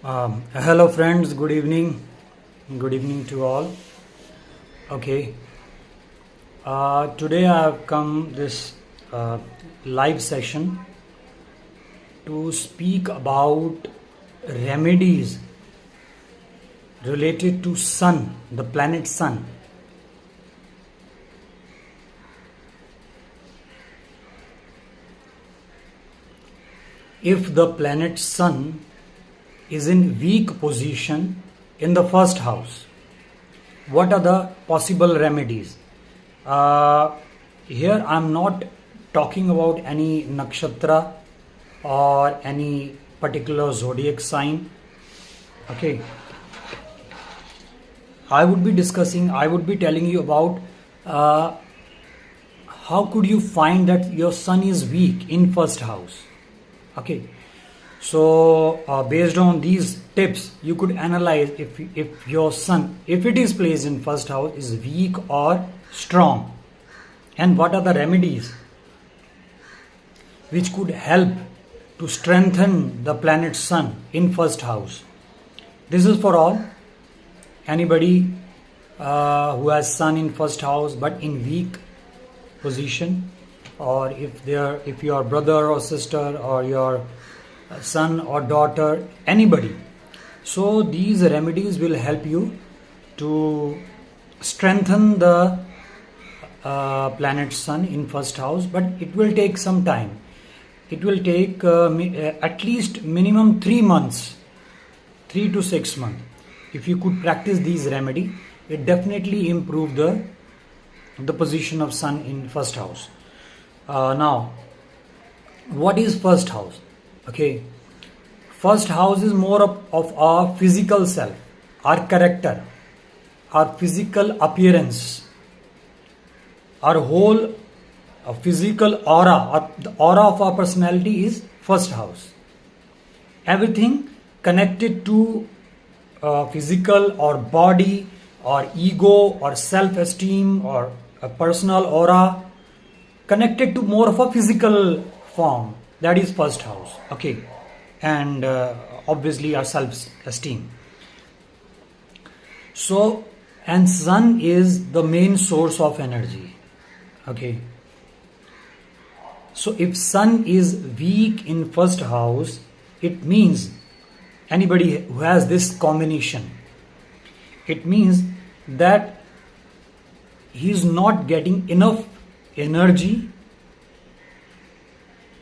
Hello friends, good evening. Good evening to all. Okay, today I have come this live session to speak about remedies related to Sun, the planet Sun. If the planet Sun is in weak position in the first house, what are the possible remedies? Here I'm not talking about any nakshatra or any particular zodiac sign. Okay, I would be telling you about how could you find that your Sun is weak in first house. Okay, so based on these tips you could analyze if your Sun, if it is placed in first house, is weak or strong, and what are the remedies which could help to strengthen the planet Sun in first house. This is for all, anybody who has Sun in first house but in weak position, or if your brother or sister or your son or daughter, anybody. So these remedies will help you to strengthen the planet Sun in first house, but it will take some time. It will take at least minimum 3 months, 3 to 6 months. If you could practice these remedy, it definitely improve the position of Sun in first house. Now, what is first house? Okay, first house is more of our physical self, our character, our physical appearance, our whole physical aura, the aura of our personality is first house. Everything connected to physical or body or ego or self-esteem or a personal aura, connected to more of a physical form, that is first house. Okay, and obviously our self-esteem. So, and Sun is the main source of energy. Okay, so if Sun is weak in first house, it means anybody who has this combination, it means that he is not getting enough energy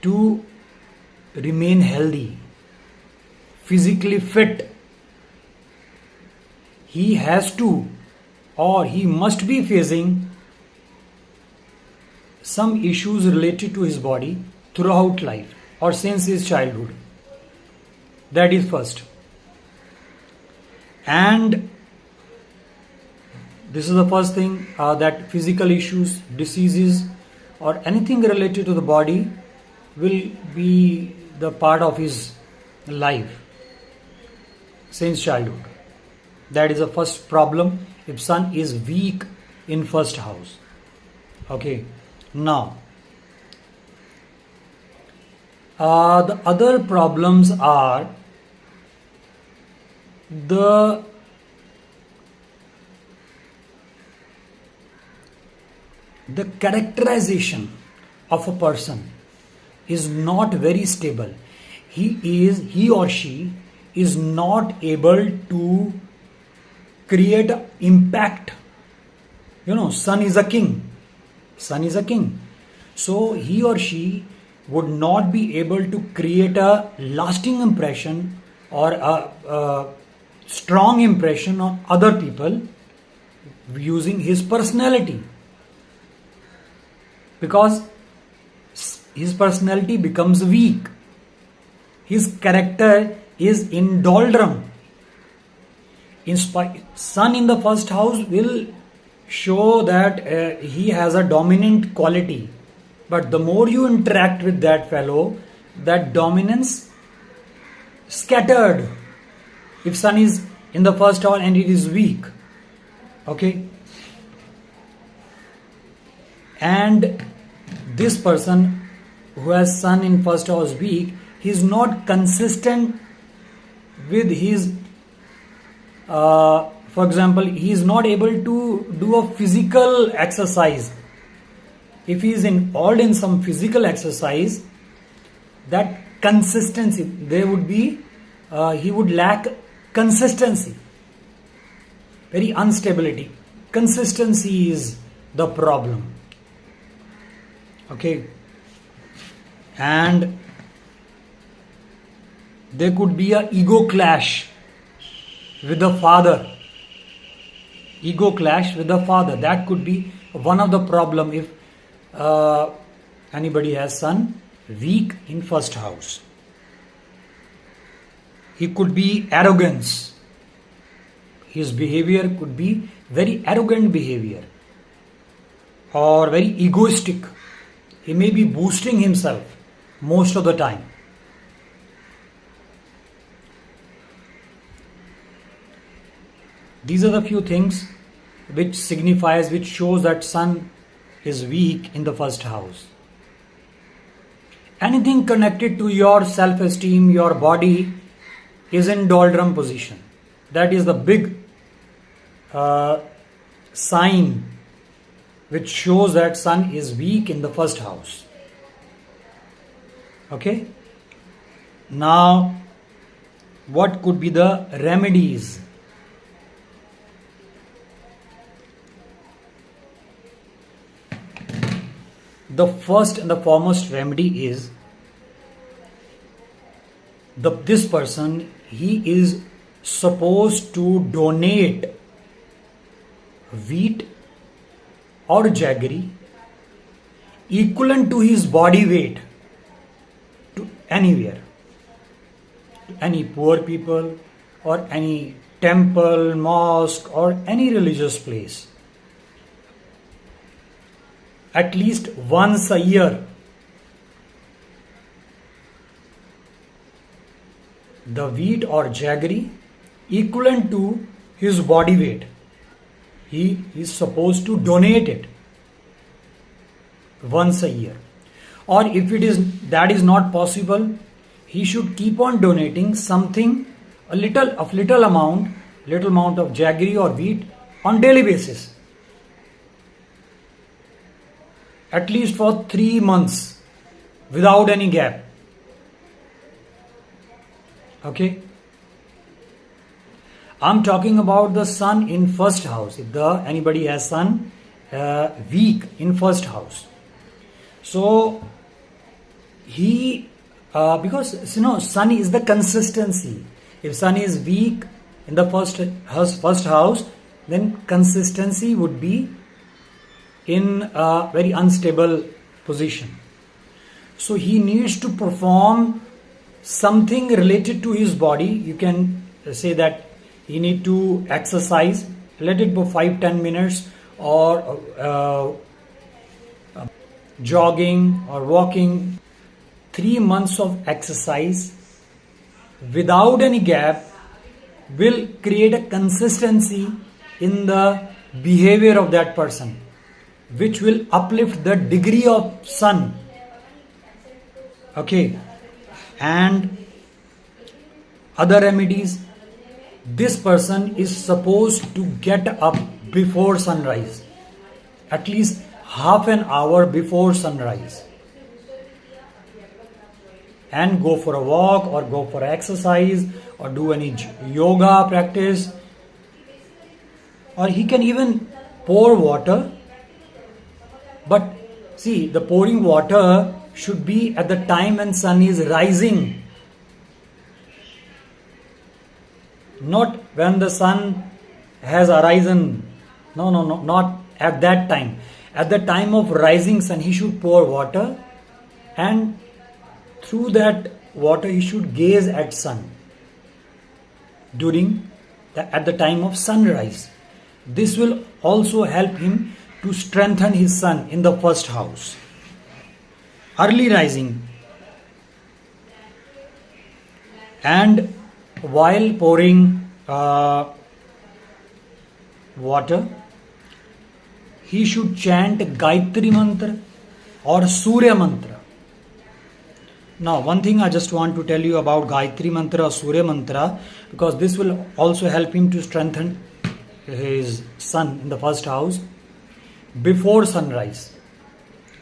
to remain healthy, physically fit. He has to, or he must be facing some issues related to his body throughout life or since his childhood. That is first. And this is the first thing, that physical issues, diseases or anything related to the body will be the part of his life since childhood. That is the first problem if Sun is weak in first house. Okay, now the other problems are the characterization of a person is not very stable. He or she is not able to create impact. Sun is a king. So he or she would not be able to create a lasting impression or a strong impression on other people using his personality, because his personality becomes weak. His character is in doldrum. Sun in the first house will show that he has a dominant quality, but the more you interact with that fellow, that dominance scattered. If Sun is in the first house and it is weak, okay, and this person who has Sun in first house weak, he is not consistent with his for example, he is not able to do a physical exercise. If he is involved in some physical exercise, that consistency, there would be he would lack consistency, very instability. Consistency is the problem. Okay, and there could be a ego clash with the father. Ego clash with the father, that could be one of the problem if anybody has son weak in first house. He could be arrogance. His behavior could be very arrogant behavior or very egoistic. He may be boosting himself most of the time. These are the few things which signifies, which shows that sun is weak in the first house. Anything connected to your self-esteem, your body is in doldrum position. That is the big sign which shows that sun is weak in the first house. Okay. Now, what could be the remedies? The first and the foremost remedy is this person, he is supposed to donate wheat or jaggery equivalent to his body weight to anywhere, to any poor people or any temple, mosque or any religious place. At least once a year, the wheat or jaggery equivalent to his body weight, he is supposed to donate it once a year. Or if that is not possible, he should keep on donating something, a little amount of jaggery or wheat on daily basis, at least for 3 months without any gap. Okay, I'm talking about the sun in first house. If anybody has sun weak in first house, so he because sun is the consistency. If sun is weak in the first house, then consistency would be in a very unstable position. So he needs to perform something related to his body. You can say that he need to exercise, let it go 5-10 minutes, or jogging or walking. 3 months of exercise without any gap will create a consistency in the behavior of that person, which will uplift the degree of sun. Okay, and other remedies, this person is supposed to get up before sunrise, at least half an hour before sunrise, and go for a walk or go for exercise or do any yoga practice, or he can even pour water. But see, the pouring water should be at the time when sun is rising, not when the sun has arisen. No, not at that time. At the time of rising sun, he should pour water, and through that water he should gaze at sun at the time of sunrise. This will also help him to strengthen his sun in the first house. Early rising, and while pouring water, he should chant Gayatri mantra or Surya mantra. Now, one thing I just want to tell you about Gayatri Mantra or Surya Mantra, because this will also help him to strengthen his sun in the first house before sunrise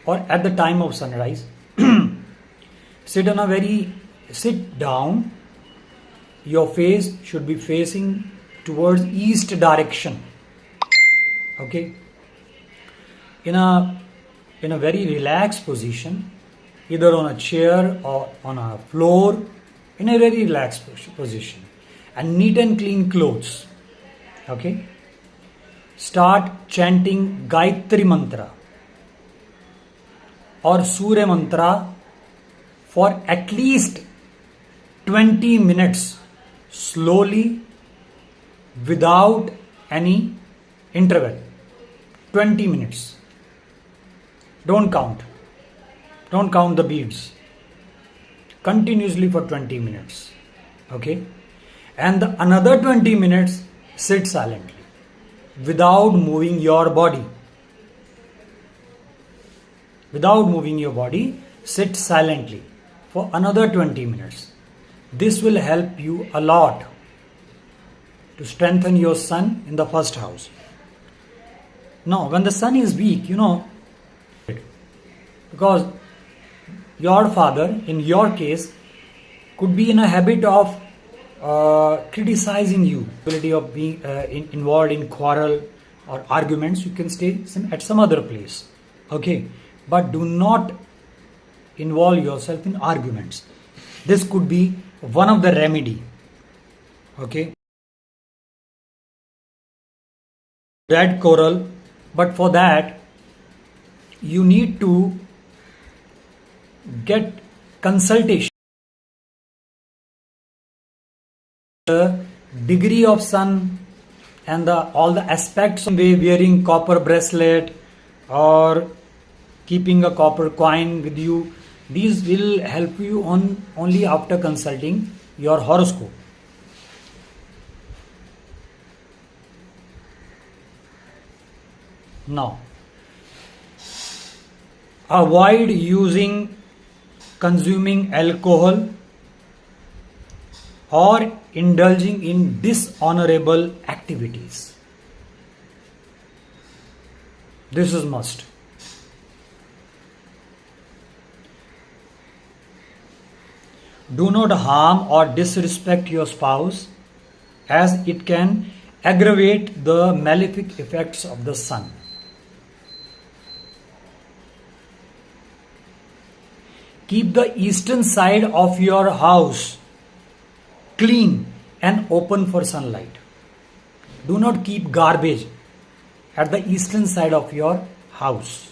or at the time of sunrise. Sit down. Your face should be facing towards east direction. Okay. In a very relaxed position, either on a chair or on a floor, in a very relaxed position, and neat and clean clothes. Okay. Start chanting Gayatri Mantra or Surya Mantra for at least 20 minutes slowly without any interval. 20 minutes. Don't count the beads. Continuously for 20 minutes. Okay? And another 20 minutes, sit silently without moving your body. Without moving your body, sit silently for another 20 minutes. This will help you a lot to strengthen your sun in the first house. Now, when the sun is weak, because your father, in your case, could be in a habit of criticizing you, ability of being involved in quarrel or arguments, you can stay at some other place. Okay, but do not involve yourself in arguments. This could be one of the remedy. Okay, red coral, but for that you need to get consultation. The degree of sun and all the aspects of wearing copper bracelet or keeping a copper coin with you, these will help you only after consulting your horoscope. Now, avoid consuming alcohol or indulging in dishonorable activities. This is must. Do not harm or disrespect your spouse, as it can aggravate the malefic effects of the sun. Keep the eastern side of your house clean and open for sunlight. Do not keep garbage at the eastern side of your house.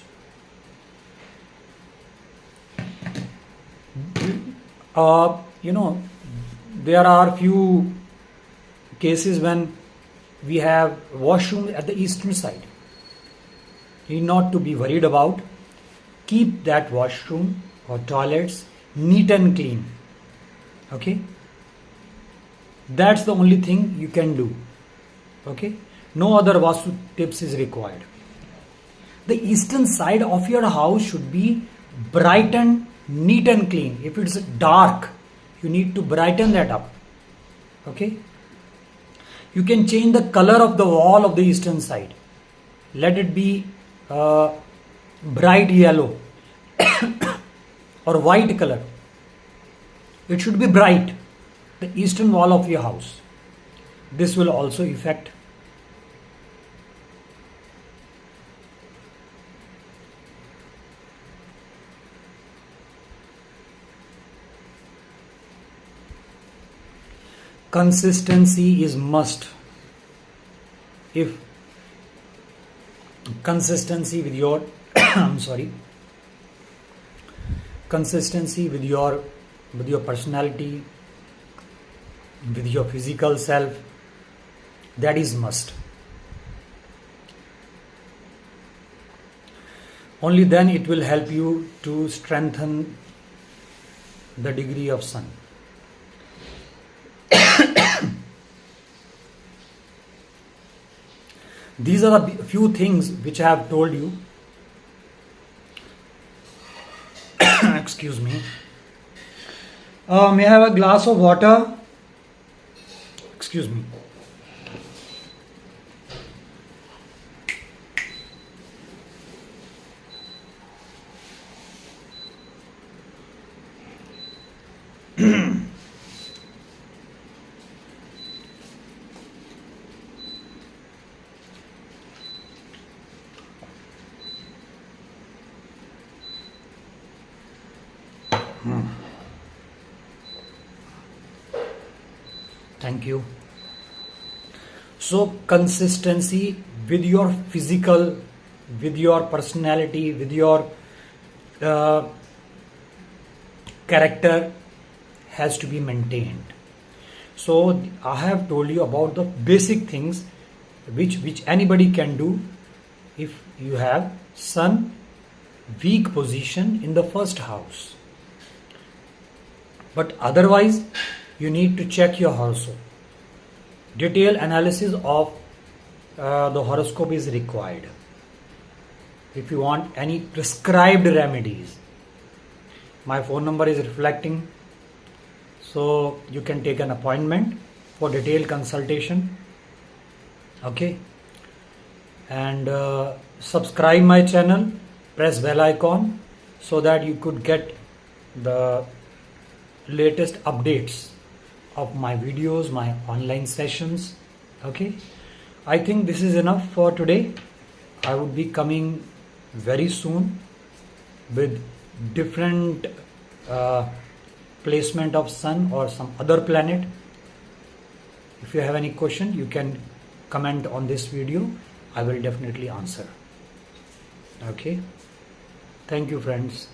There are few cases when we have washroom at the eastern side. You need not to be worried about. Keep that washroom or toilets neat and clean. Okay? That's the only thing you can do. Okay? No other Vastu tips is required. The eastern side of your house should be brightened, neat and clean. If it's dark, you need to brighten that up. Okay? You can change the color of the wall of the eastern side. Let it be bright yellow or white color. It should be bright, the eastern wall of your house. This will also affect consistency is must. If consistency with your consistency with your personality, with your physical self, that is must. Only then it will help you to strengthen the degree of sun. These are the few things which I have told you. Excuse me. May I have a glass of water? Excuse me. Thank you. So, consistency with your physical, with your personality, with your uh, character has to be maintained. So, I have told you about the basic things which anybody can do if you have Sun weak position in the first house. But otherwise, you need to check your horoscope. Detailed analysis of the horoscope is required. If you want any prescribed remedies, my phone number is reflecting, so you can take an appointment for detailed consultation. Okay, and subscribe my channel, press bell icon so that you could get the latest updates of my videos, my online sessions. Okay, I think this is enough for today. I would be coming very soon with different placement of Sun or some other planet. If you have any question, you can comment on this video. I will definitely answer. Okay, thank you friends.